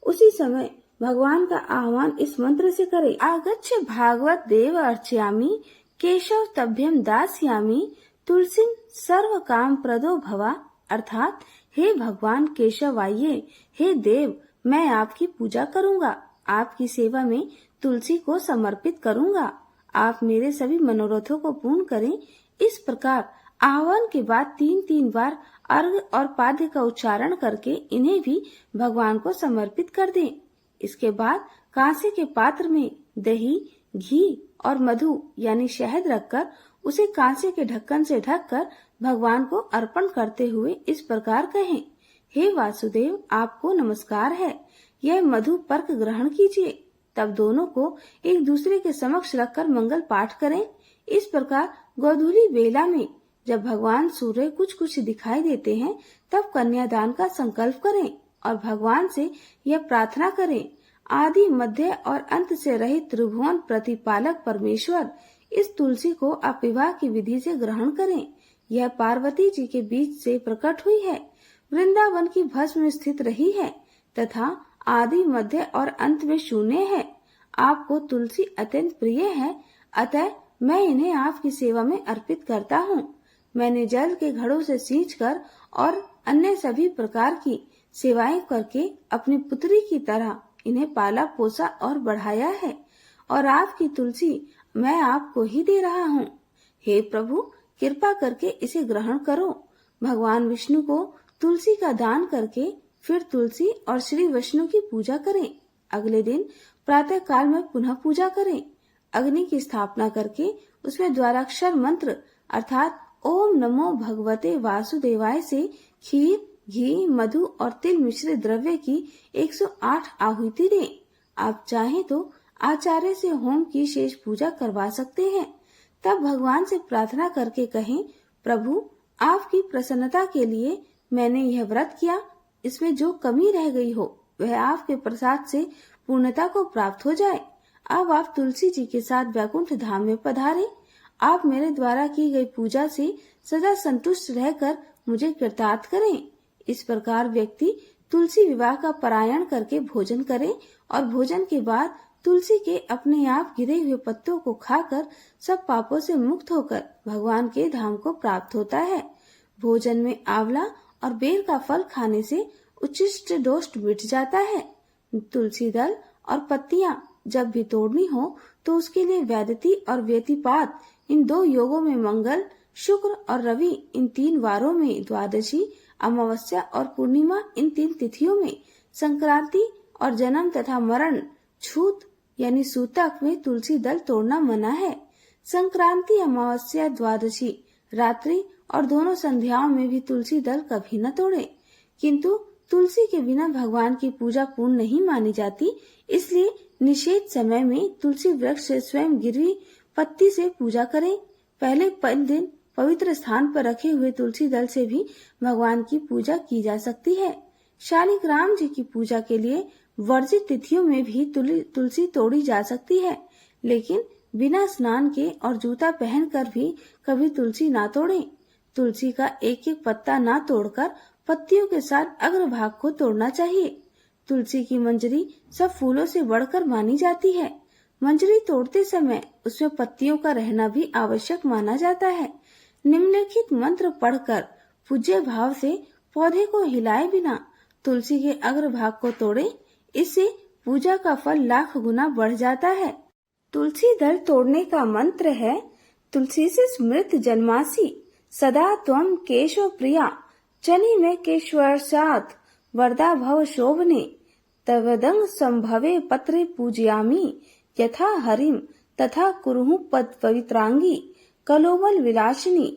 उसी समय भगवान का आह्वान इस मंत्र से करें। आगच्छ भागवत देव अर्चयामि केशव तभ्यम दास्यामि तुलसी सर्व काम प्रदो भवा। अर्थात हे भगवान केशव आइए, हे देव मैं आपकी पूजा करूंगा, आपकी सेवा में तुलसी को समर्पित करूंगा, आप मेरे सभी मनोरथों को पूर्ण करें। इस प्रकार आह्वान के बाद 3 बार अर्घ और पाद्य का उच्चारण करके इन्हें भी भगवान को समर्पित कर दें। इसके बाद कांसे के पात्र में दही, घी और मधु यानी शहद रखकर उसे कांसे के ढक्कन से ढककर भगवान को अर्पण करते हुए इस प्रकार कहें, हे वासुदेव आपको नमस्कार है, यह मधु पर्क ग्रहण कीजिए। तब दोनों को एक दूसरे के समक्ष रखकर मंगल पाठ करें। इस प्रकार गोधूली बेला में जब भगवान सूर्य कुछ दिखाई देते हैं तब कन्यादान का संकल्प करें और भगवान से यह प्रार्थना करें, आदि मध्य और अंत से रहित त्रिभुवन प्रतिपालक परमेश्वर इस तुलसी को आप विवाह की विधि से ग्रहण करें। यह पार्वती जी के बीच से प्रकट हुई है, वृंदावन की भस्म में स्थित रही है तथा आदि मध्य और अंत में शून्य है। आपको तुलसी अत्यंत प्रिय है, अतः मैं इन्हें आपकी सेवा में अर्पित करता हूँ। मैंने जल के घड़ों से सींचकर और अन्य सभी प्रकार की सेवाएं करके अपनी पुत्री की तरह इन्हें पाला पोसा और बढ़ाया है और आपकी तुलसी मैं आपको ही दे रहा हूँ। हे प्रभु कृपा करके इसे ग्रहण करो। भगवान विष्णु को तुलसी का दान करके फिर तुलसी और श्री विष्णु की पूजा करें। अगले दिन प्रातः काल में पुनः पूजा करें। अग्नि की स्थापना करके उसमें द्वाराक्षर मंत्र अर्थात ओम नमो भगवते वासुदेवाय से खीर, घी, मधु और तिल मिश्रित द्रव्य की 108 आहुति दें। आप चाहें तो आचार्य से होम की शेष पूजा करवा सकते हैं। तब भगवान से प्रार्थना करके कहें, प्रभु आपकी प्रसन्नता के लिए मैंने यह व्रत किया, इसमें जो कमी रह गई हो वह आपके प्रसाद से पूर्णता को प्राप्त हो जाए। अब आप तुलसी जी के साथ वैकुंठ धाम में पधारें। आप मेरे द्वारा की गई पूजा से सदा संतुष्ट रहकर मुझे कृतार्थ करें। इस प्रकार व्यक्ति तुलसी विवाह का पारायण करके भोजन करे और भोजन के बाद तुलसी के अपने आप गिरे हुए पत्तों को खाकर सब पापों से मुक्त होकर भगवान के धाम को प्राप्त होता है। भोजन में आंवला और बेर का फल खाने से उच्छिष्ट दोष मिट जाता है। तुलसी दल और पत्तियां जब भी तोड़नी हो तो उसके लिए वैदती और व्यतिपात इन 2 योगों में मंगल, शुक्र और रवि इन 3 वारों में, द्वादशी, अमावस्या और पूर्णिमा इन 3 तिथियों में, संक्रांति और जन्म तथा मरण, छूत यानी सूतक में तुलसी दल तोड़ना मना है। संक्रांति, अमावस्या, द्वादशी, रात्रि और दोनों संध्याओं में भी तुलसी दल कभी न तोड़े। किंतु तुलसी के बिना भगवान की पूजा पूर्ण नहीं मानी जाती, इसलिए निषेध समय में तुलसी वृक्ष से स्वयं गिरी पत्ती से पूजा करें। पहले दिन पवित्र स्थान पर रखे हुए तुलसी दल से भी भगवान की पूजा की जा सकती है। शालिग्राम जी की पूजा के लिए वर्जित तिथियों में भी तुलसी तोड़ी जा सकती है, लेकिन बिना स्नान के और जूता पहनकर भी कभी तुलसी ना तोड़ें। तुलसी का एक एक पत्ता ना तोड़कर पत्तियों के साथ अग्रभाग को तोड़ना चाहिए। तुलसी की मंजरी सब फूलों से बढ़कर मानी जाती है। मंजरी तोड़ते समय उसमें पत्तियों का रहना भी आवश्यक माना जाता है। निम्नलिखित मंत्र पढ़कर पूज्य भाव से पौधे को हिलाए बिना तुलसी के अग्रभाग को तोड़े, इससे पूजा का फल लाख गुना बढ़ जाता है। तुलसी दल तोड़ने का मंत्र है: तुलसी से स्मृत जन्मासी, सदा त्वम केशव प्रिया, चनि में केशवर्षात्, वरदा भव शोभने, तवदंग संभवे पत्रे पूजयामी, यथा हरिम तथा कुरुहु पद पवित्रांगी, कलोमल विलासिनी।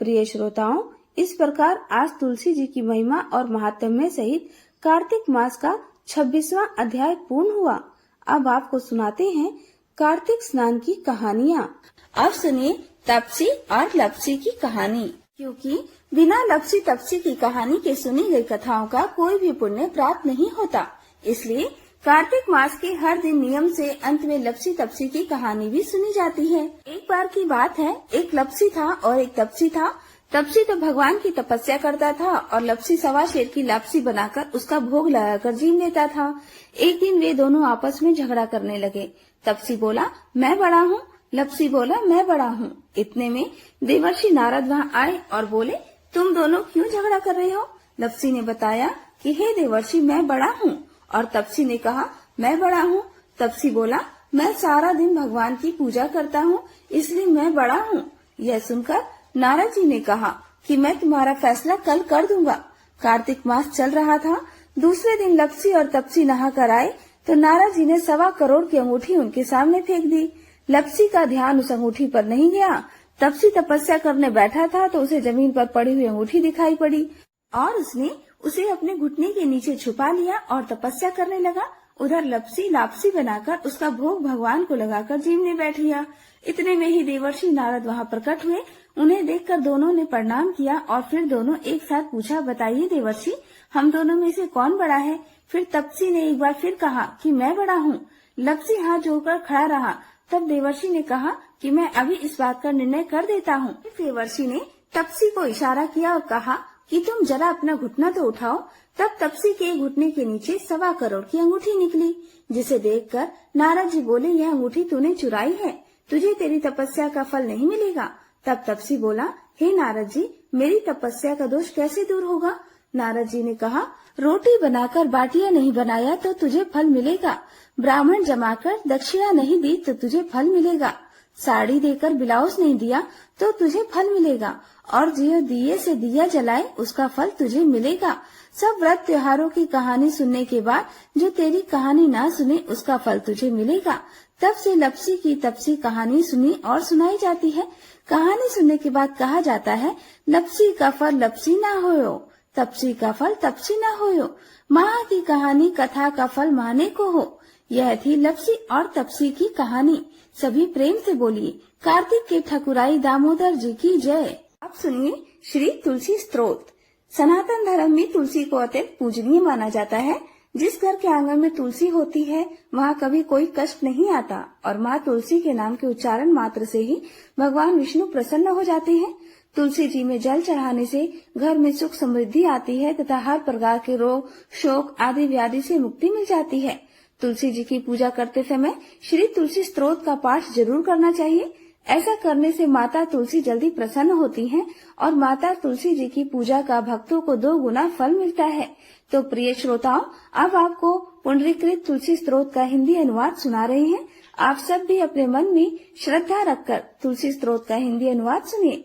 प्रिय श्रोताओं, इस प्रकार आज तुलसी जी की महिमा और महात्म्य सहित कार्तिक मास का 26वां अध्याय पूर्ण हुआ। अब आपको सुनाते हैं कार्तिक स्नान की कहानियाँ। अब सुनिए तपसी और लपसी की कहानी। क्योंकि बिना लपसी तपसी की कहानी के सुनी गई कथाओं का कोई भी पुण्य प्राप्त नहीं होता, इसलिए कार्तिक मास के हर दिन नियम से अंत में लपसी तपसी की कहानी भी सुनी जाती है। एक बार की बात है, एक लपसी था और एक तपसी था। तपसी तो भगवान की तपस्या करता था और लपसी सवा शेर की लापसी बनाकर उसका भोग लगाकर जीव लेता था। एक दिन वे दोनों आपस में झगड़ा करने लगे। तपसी बोला, मैं बड़ा हूँ। लपसी बोला, मैं बड़ा हूँ। इतने में देवर्षि नारद वहाँ आए और बोले, तुम दोनों क्यों झगड़ा कर रहे हो? लपसी ने बताया कि हे देवर्षि, मैं बड़ा हूँ। और तपसी ने कहा, मैं बड़ा हूँ। तपसी बोला, मैं सारा दिन भगवान की पूजा करता हूँ, इसलिए मैं बड़ा हूँ। यह सुनकर नारद जी ने कहा कि मैं तुम्हारा फैसला कल कर दूंगा। कार्तिक मास चल रहा था। दूसरे दिन लपसी और तपसी नहा कर आए तो नारद जी ने 1.25 करोड़ की अंगूठी उनके सामने फेंक दी। लपसी का ध्यान उस अंगूठी पर नहीं गया। तपसी तपस्या करने बैठा था तो उसे जमीन पर पड़ी हुई अंगूठी दिखाई पड़ी और उसने उसे अपने घुटने के नीचे छुपा लिया और तपस्या करने लगा। उधर लपसी लापसी बनाकर उसका भोग भगवान को लगाकर जीवने बैठ गया। इतने में ही देवर्षि नारद वहाँ प्रकट हुए। उन्हें देखकर दोनों ने प्रणाम किया और फिर दोनों एक साथ पूछा, बताइए देवर्षि, हम दोनों में से कौन बड़ा है? फिर तपसी ने एक बार फिर कहा कि मैं बड़ा हूँ। लपसी हाथ जोड़कर खड़ा रहा। तब देवर्षि ने कहा कि मैं अभी इस बात का निर्णय कर देता हूँ। देवर्षि ने तपसी को इशारा किया और कहा कि तुम जरा अपना घुटना तो उठाओ। तब तपसी के घुटने के नीचे 1.25 करोड़ की अंगूठी निकली, जिसे देखकर नारद जी बोले, यह अंगूठी तूने चुराई है, तुझे तेरी तपस्या का फल नहीं मिलेगा। तब तपसी बोला, हे नारद जी, मेरी तपस्या का दोष कैसे दूर होगा? नारद जी ने कहा, रोटी बनाकर बाटियां नहीं बनाया तो तुझे फल मिलेगा, ब्राह्मण जमाकर दक्षिणा नहीं दी तो तुझे फल मिलेगा, साड़ी देकर ब्लाउज नहीं दिया तो तुझे फल मिलेगा, और जो दिए से दिया जलाए उसका फल तुझे मिलेगा। सब व्रत त्योहारों की कहानी सुनने के बाद जो तेरी कहानी ना सुने उसका फल तुझे मिलेगा। तब से लपसी की तपसी कहानी सुनी और सुनाई जाती है। कहानी सुनने के बाद कहा जाता है, लपसी का फल लपसी ना होयो, तपसी का फल तपसी ना होयो, माँ की कहानी कथा का फल माने को हो। यह थी लपसी और तपसी की कहानी। सभी प्रेम से बोलिए, कार्तिक के ठकुराई दामोदर जी की जय। अब सुनिए श्री तुलसी स्तोत्र। सनातन धर्म में तुलसी को अत्यंत पूजनीय माना जाता है। जिस घर के आंगन में तुलसी होती है वहाँ कभी कोई कष्ट नहीं आता और माँ तुलसी के नाम के उच्चारण मात्र से ही भगवान विष्णु प्रसन्न हो जाते हैं। तुलसी जी में जल चढ़ाने से घर में सुख समृद्धि आती है तथा हर प्रकार के रोग शोक आदि व्याधि से मुक्ति मिल जाती है। तुलसी जी की पूजा करते समय श्री तुलसी स्तोत्र का पाठ जरूर करना चाहिए। ऐसा करने से माता तुलसी जल्दी प्रसन्न होती हैं और माता तुलसी जी की पूजा का भक्तों को 2 गुना फल मिलता है। तो प्रिय श्रोताओं, अब आपको पुंडरीकृत तुलसी स्तोत्र का हिंदी अनुवाद सुना रहे हैं। आप सब भी अपने मन में श्रद्धा रखकर तुलसी स्तोत्र का हिंदी अनुवाद सुनिए।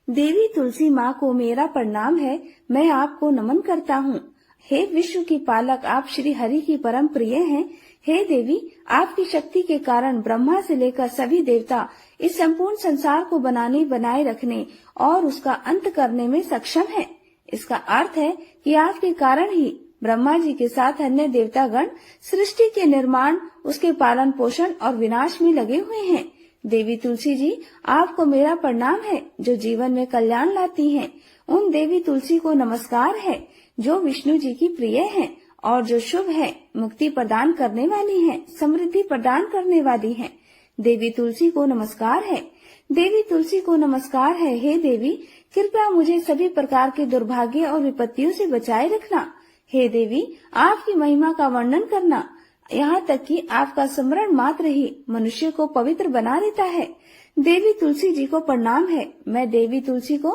देवी तुलसी माँ को मेरा प्रणाम है, मैं आपको नमन करता हूँ। हे विश्व की पालक, आप श्री हरि की परम प्रिय हैं। हे देवी, आपकी शक्ति के कारण ब्रह्मा से लेकर सभी देवता इस संपूर्ण संसार को बनाए रखने और उसका अंत करने में सक्षम हैं। इसका अर्थ है कि आपके कारण ही ब्रह्मा जी के साथ अन्य देवतागण सृष्टि के निर्माण, उसके पालन पोषण और विनाश में लगे हुए हैं। देवी तुलसी जी, आपको मेरा प्रणाम है जो जीवन में कल्याण लाती हैं। उन देवी तुलसी को नमस्कार है जो विष्णु जी की प्रिय हैं और जो शुभ है, मुक्ति प्रदान करने वाली हैं, समृद्धि प्रदान करने वाली हैं। देवी तुलसी को नमस्कार है। देवी तुलसी को नमस्कार है। हे देवी, कृपया मुझे सभी प्रकार के दुर्भाग्य और विपत्तियों से बचाए रखना। हे देवी, आपकी महिमा का वर्णन करना, यहाँ तक कि आपका स्मरण मात्र ही मनुष्य को पवित्र बना देता है। देवी तुलसी जी को प्रणाम है। मैं देवी तुलसी को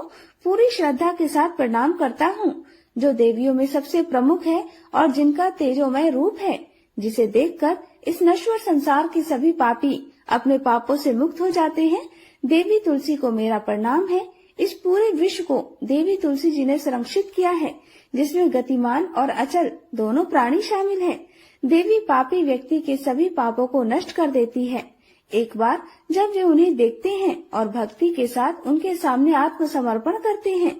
पूरी श्रद्धा के साथ प्रणाम करता हूँ, जो देवियों में सबसे प्रमुख है और जिनका तेजोमय रूप है, जिसे देखकर इस नश्वर संसार के सभी पापी अपने पापों से मुक्त हो जाते हैं। देवी तुलसी को मेरा प्रणाम है। इस पूरे विश्व को देवी तुलसी जी ने संरक्षित किया है, जिसमें गतिमान और अचल दोनों प्राणी शामिल हैं। देवी पापी व्यक्ति के सभी पापों को नष्ट कर देती है। एक बार जब वे उन्हें देखते हैं और भक्ति के साथ उनके सामने आत्मसमर्पण करते हैं,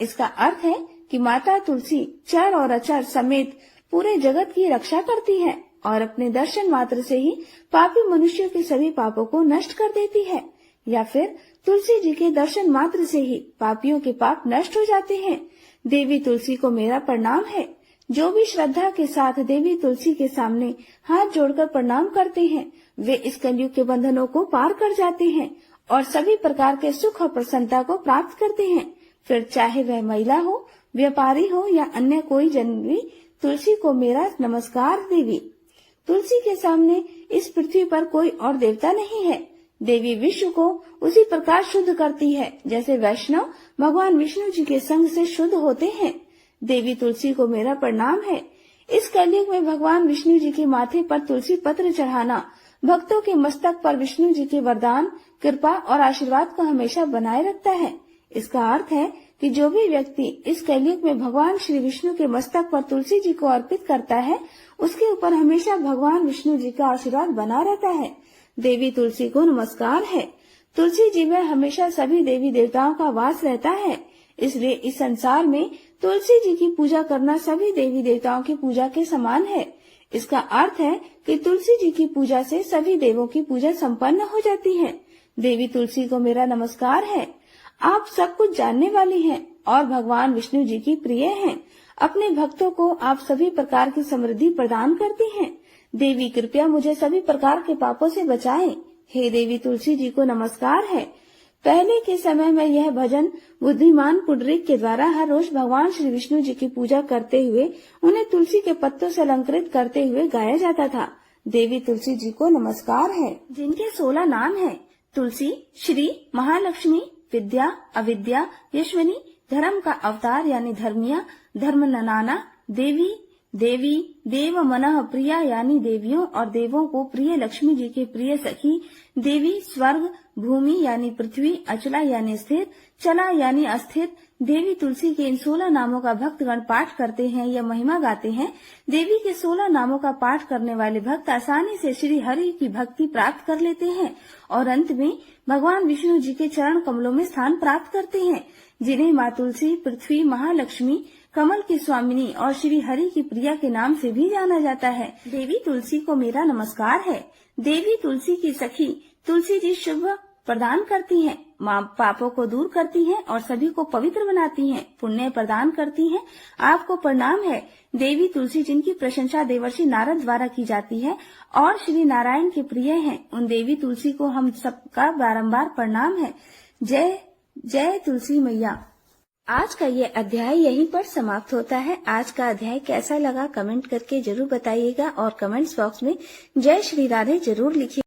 इसका अर्थ है कि माता तुलसी चर और अचर समेत पूरे जगत की रक्षा करती है और अपने दर्शन मात्र से ही पापी मनुष्यों के सभी पापों को नष्ट कर देती है। या फिर तुलसी जी के दर्शन मात्र से ही पापियों के पाप नष्ट हो जाते हैं। देवी तुलसी को मेरा प्रणाम है। जो भी श्रद्धा के साथ देवी तुलसी के सामने हाथ जोड़कर प्रणाम करते हैं, वे इस कलयुग के बंधनों को पार कर जाते हैं और सभी प्रकार के सुख और प्रसन्नता को प्राप्त करते हैं। फिर चाहे वह महिला हो, व्यापारी हो या अन्य कोई जन भी, तुलसी को मेरा नमस्कार। देवी तुलसी के सामने इस पृथ्वी पर कोई और देवता नहीं है। देवी विश्व को उसी प्रकार शुद्ध करती है जैसे वैष्णव भगवान विष्णु जी के संग से शुद्ध होते हैं। देवी तुलसी को मेरा प्रणाम है। इस कलयुग में भगवान विष्णु जी के माथे पर तुलसी पत्र चढ़ाना भक्तों के मस्तक पर विष्णु जी के वरदान, कृपा और आशीर्वाद को हमेशा बनाए रखता है। इसका अर्थ है कि जो भी व्यक्ति इस कलयुग में भगवान श्री विष्णु के मस्तक पर तुलसी जी को अर्पित करता है, उसके ऊपर हमेशा भगवान विष्णु जी का आशीर्वाद बना रहता है। देवी तुलसी को नमस्कार है। तुलसी जी में हमेशा सभी देवी देवताओं का वास रहता है, इसलिए इस संसार में तुलसी जी की पूजा करना सभी देवी देवताओं की पूजा के समान है। इसका अर्थ है कि तुलसी जी की पूजा से सभी देवों की पूजा संपन्न हो जाती है। देवी तुलसी को मेरा नमस्कार है। आप सब कुछ जानने वाली हैं और भगवान विष्णु जी की प्रिय हैं। अपने भक्तों को आप सभी प्रकार की समृद्धि प्रदान करती हैं। देवी कृपया मुझे सभी प्रकार के पापों से बचाएं। हे देवी तुलसी जी को नमस्कार है। पहले के समय में यह भजन बुद्धिमान पुंडरीक के द्वारा हर रोज भगवान श्री विष्णु जी की पूजा करते हुए उन्हें तुलसी के पत्तों से अलंकृत करते हुए गाया जाता था। देवी तुलसी जी को नमस्कार है, जिनके 16 नाम हैं: तुलसी, श्री, महालक्ष्मी, विद्या, अविद्या, यशवनी, धर्म का अवतार यानी धर्मिया, धर्म ननाना, देवी, देवी, देव मनः प्रिया यानी देवियों और देवों को प्रिय लक्ष्मी जी के प्रिय सखी, देवी, स्वर्ग, भूमि यानी पृथ्वी, अचला यानी स्थिर, चला यानी अस्थिर। देवी तुलसी के इन 16 नामों का भक्तगण पाठ करते हैं या महिमा गाते हैं। देवी के 16 नामों का पाठ करने वाले भक्त आसानी से श्री हरि की भक्ति प्राप्त कर लेते हैं और अंत में भगवान विष्णु जी के चरण कमलों में स्थान प्राप्त करते हैं, जिन्हें माँ तुलसी, पृथ्वी, महालक्ष्मी, कमल की स्वामिनी और श्री हरि की प्रिया के नाम से भी जाना जाता है। देवी तुलसी को मेरा नमस्कार है। देवी तुलसी की सखी तुलसी जी शुभ प्रदान करती हैं, माँ पापों को दूर करती हैं और सभी को पवित्र बनाती हैं, पुण्य प्रदान करती हैं। आपको प्रणाम है। देवी तुलसी जिनकी प्रशंसा देवर्षि नारद द्वारा की जाती है और श्री नारायण के प्रिय हैं, उन देवी तुलसी को हम सबका बारंबार प्रणाम है। जय जय तुलसी मैया। आज का ये अध्याय यहीं पर समाप्त होता है। आज का अध्याय कैसा लगा कमेंट करके जरूर बताइएगा और कमेंट्स बॉक्स में जय श्री राधे जरूर लिखिए।